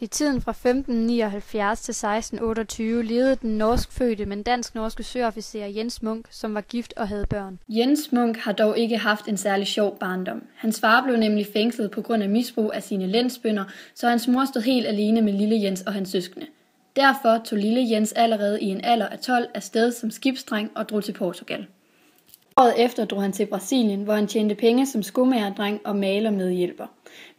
I tiden fra 1579 til 1628 levede den norskfødte, men dansk-norske søofficer Jens Munk, som var gift og havde børn. Jens Munk har dog ikke haft en særlig sjov barndom. Hans far blev nemlig fængslet på grund af misbrug af sine lensbønder, så hans mor stod helt alene med lille Jens og hans søskende. Derfor tog lille Jens allerede i en alder af 12 afsted som skibsdreng og drog til Portugal. Året efter drog han til Brasilien, hvor han tjente penge som skomagerdreng og malermedhjælper.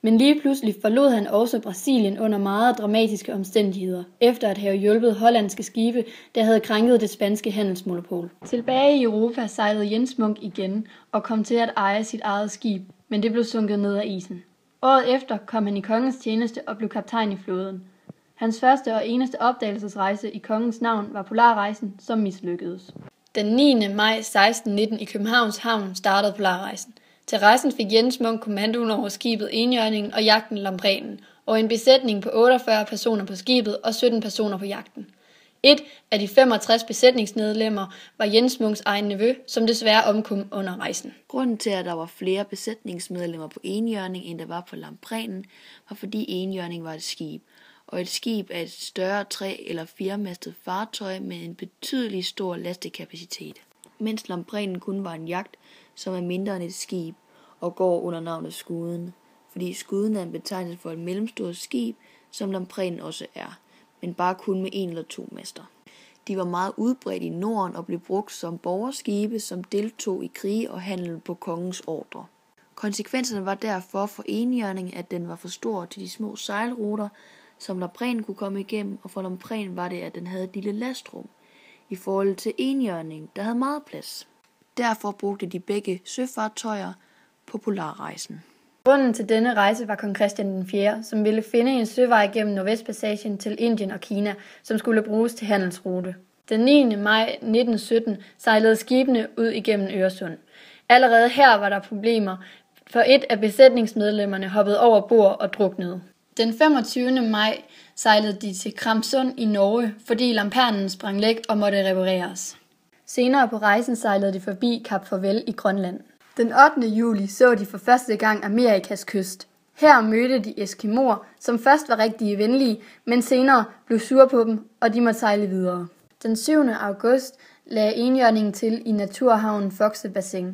Men lige pludselig forlod han også Brasilien under meget dramatiske omstændigheder, efter at have hjulpet hollandske skibe, der havde krænket det spanske handelsmonopol. Tilbage i Europa sejlede Jens Munk igen og kom til at eje sit eget skib, men det blev sunket ned af isen. Året efter kom han i kongens tjeneste og blev kaptajn i flåden. Hans første og eneste opdagelsesrejse i kongens navn var Polarrejsen, som mislykkedes. Den 9. maj 1619 i Københavns Havn startede Polarrejsen. Til rejsen fik Jens Munk kommandoen over skibet Enhjørningen og jagten Lamprenen, og en besætning på 48 personer på skibet og 17 personer på jagten. Et af de 65 besætningsmedlemmer var Jens Munks egen nevø, som desværre omkom under rejsen. Grunden til, at der var flere besætningsmedlemmer på Enhjørning, end der var på Lamprenen, var fordi Enhjørning var et skib, og et skib er et større 3- eller 4-mastet fartøj med en betydelig stor lastekapicitet, mens Lamprenen kun var en jagt, som er mindre end et skib og går under navnet skuden, fordi skuden er en betegnelse for et mellemstort skib, som Lamprenen også er, men bare kun med 1 eller 2 master. De var meget udbredt i Norden og blev brugt som borgerskibe, som deltog i krige og handel på kongens ordre. Konsekvenserne var derfor for Enhjørning, at den var for stor til de små sejlruter, som Lamprenen kunne komme igennem, og for Lamprenen var det, at den havde et lille lastrum, i forhold til Enhjørning, der havde meget plads. Derfor brugte de begge søfartøjer på Polarrejsen. Grunden til denne rejse var kong Christian den 4., som ville finde en søvej gennem Nordvestpassagen til Indien og Kina, som skulle bruges til handelsrute. Den 9. maj 1917 sejlede skibene ud igennem Øresund. Allerede her var der problemer, for et af besætningsmedlemmerne hoppede over bord og druknede. Den 25. maj sejlede de til Kramsund i Norge, fordi lampernen sprang læk og måtte repareres. Senere på rejsen sejlede de forbi Kap Farvel i Grønland. Den 8. juli så de for første gang Amerikas kyst. Her mødte de eskimoer, som først var rigtig venlige, men senere blev sure på dem, og de måtte sejle videre. Den 7. august lagde Enhjørningen til i naturhavnen Foxe-Bassin.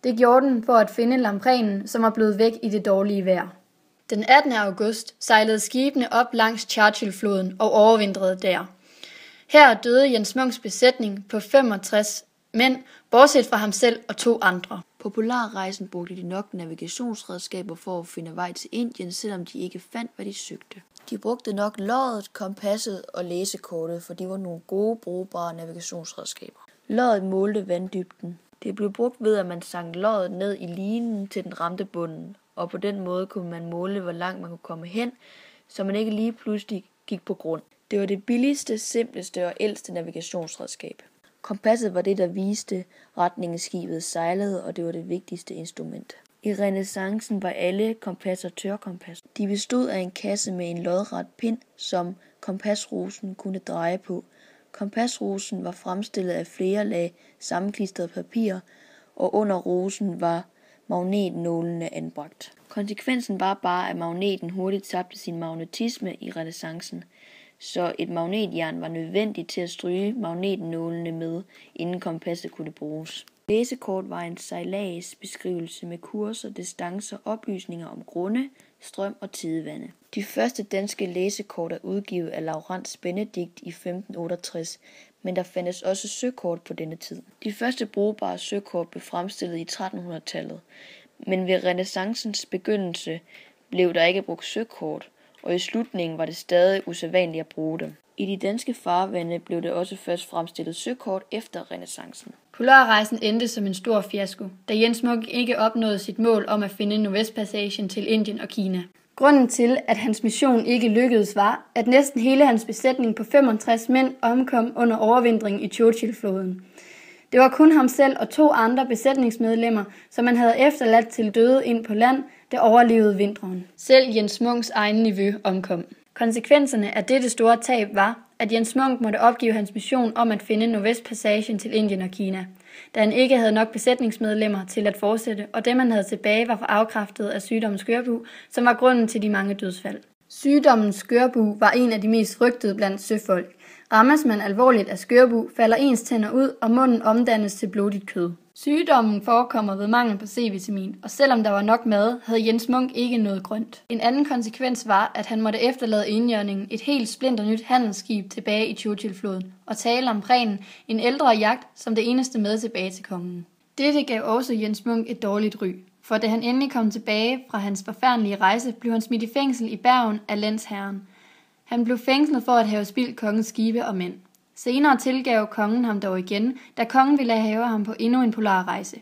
Det gjorde den for at finde Lamprenen, som var blevet væk i det dårlige vejr. Den 18. august sejlede skibene op langs Churchill-floden og overvintrede der. Her døde Jens Munks besætning på 65 mænd, bortset fra ham selv og 2 andre. På Polarrejsen brugte de nok navigationsredskaber for at finde vej til Indien, selvom de ikke fandt, hvad de søgte. De brugte nok loddet, kompasset og læsekortet, for de var nogle gode, brugbare navigationsredskaber. Loddet målte vanddybden. Det blev brugt ved, at man sank loddet ned i linen, til den ramte bunden, og på den måde kunne man måle, hvor langt man kunne komme hen, så man ikke lige pludselig gik på grund. Det var det billigste, simpleste og ældste navigationsredskab. Kompasset var det, der viste retningen skibet sejlede, og det var det vigtigste instrument. I renæssancen var alle kompasser tørkompas. De bestod af en kasse med en lodret pind, som kompasrosen kunne dreje på. Kompasrosen var fremstillet af flere lag sammenklistret papir, og under rosen var magnetnålene anbragt. Konsekvensen var bare, at magneten hurtigt tabte sin magnetisme i renæssancen, så et magnetjern var nødvendigt til at stryge magnetnålene med, inden kompasset kunne bruges. Læsekort var en sejladsbeskrivelse med kurser, distancer, oplysninger om grunde, strøm og tidevande. De første danske læsekort er udgivet af Laurens Benedict i 1568, men der fandtes også søkort på denne tid. De første brugbare søkort blev fremstillet i 1300-tallet, men ved renæssancens begyndelse blev der ikke brugt søkort, og i slutningen var det stadig usædvanligt at bruge dem. I de danske farvande blev det også først fremstillet søkort efter renæssancen. Polarrejsen endte som en stor fiasko, da Jens Munk ikke opnåede sit mål om at finde Nordvestpassagen til Indien og Kina. Grunden til, at hans mission ikke lykkedes, var, at næsten hele hans besætning på 65 mænd omkom under overvintringen i Churchill-floden. Det var kun ham selv og 2 andre besætningsmedlemmer, som man havde efterladt til døde ind på land, der overlevede vinteren. Selv Jens Munks egen nevø omkom. Konsekvenserne af dette store tab var, at Jens Munk måtte opgive hans mission om at finde Nordvestpassagen til Indien og Kina, da han ikke havde nok besætningsmedlemmer til at fortsætte, og dem han havde tilbage var for afkræftet af sygdommen skørbu, som var grunden til de mange dødsfald. Sygdommen skørbu var en af de mest frygtede blandt søfolk. Rammes man alvorligt af skørbu, falder ens tænder ud, og munden omdannes til blodigt kød. Sygdommen forekommer ved mangel på C-vitamin, og selvom der var nok mad, havde Jens Munk ikke noget grønt. En anden konsekvens var, at han måtte efterlade enhjørningen, et helt splinternyt handelsskib, tilbage i Churchill-floden, og tale om Prehn, en ældre jagt, som det eneste med tilbage til kongen. Dette gav også Jens Munk et dårligt ry, for da han endelig kom tilbage fra hans forfærdelige rejse, blev han smidt i fængsel i Bergen af lensherren. Han blev fængslet for at have spildt kongens skibe og mænd. Senere tilgav kongen ham dog igen, da kongen ville have ham på endnu en polarrejse.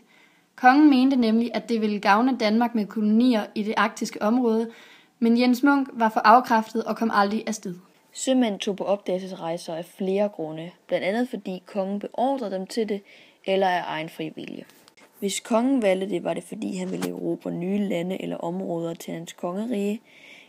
Kongen mente nemlig, at det ville gavne Danmark med kolonier i det arktiske område, men Jens Munk var for afkræftet og kom aldrig afsted. Sømænd tog på opdagelsesrejser af flere grunde, blandt andet fordi kongen beordrede dem til det, eller af egen fri vilje. Hvis kongen valgte det, var det fordi han ville erobre nye lande eller områder til hans kongerige,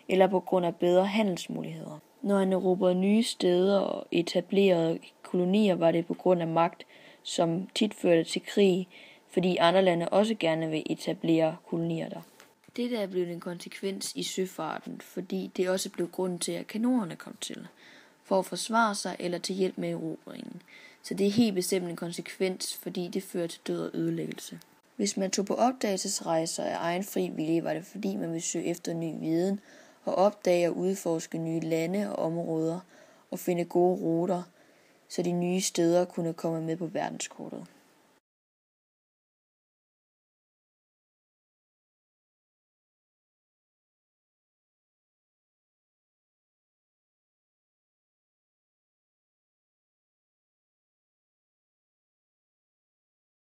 eller på grund af bedre handelsmuligheder. Når han erobrede nye steder og etablerede kolonier, var det på grund af magt, som tit førte til krig, fordi andre lande også gerne vil etablere kolonier der. Dette er blevet en konsekvens i søfarten, fordi det også blev grunden til, at kanonerne kom til, for at forsvare sig eller til hjælp med erobringen. Så det er helt bestemt en konsekvens, fordi det fører til død og ødelæggelse. Hvis man tog på opdagelsesrejser af egen fri vilje, var det fordi man ville søge efter ny viden og opdage og udforske nye lande og områder og finde gode ruter, så de nye steder kunne komme med på verdenskortet.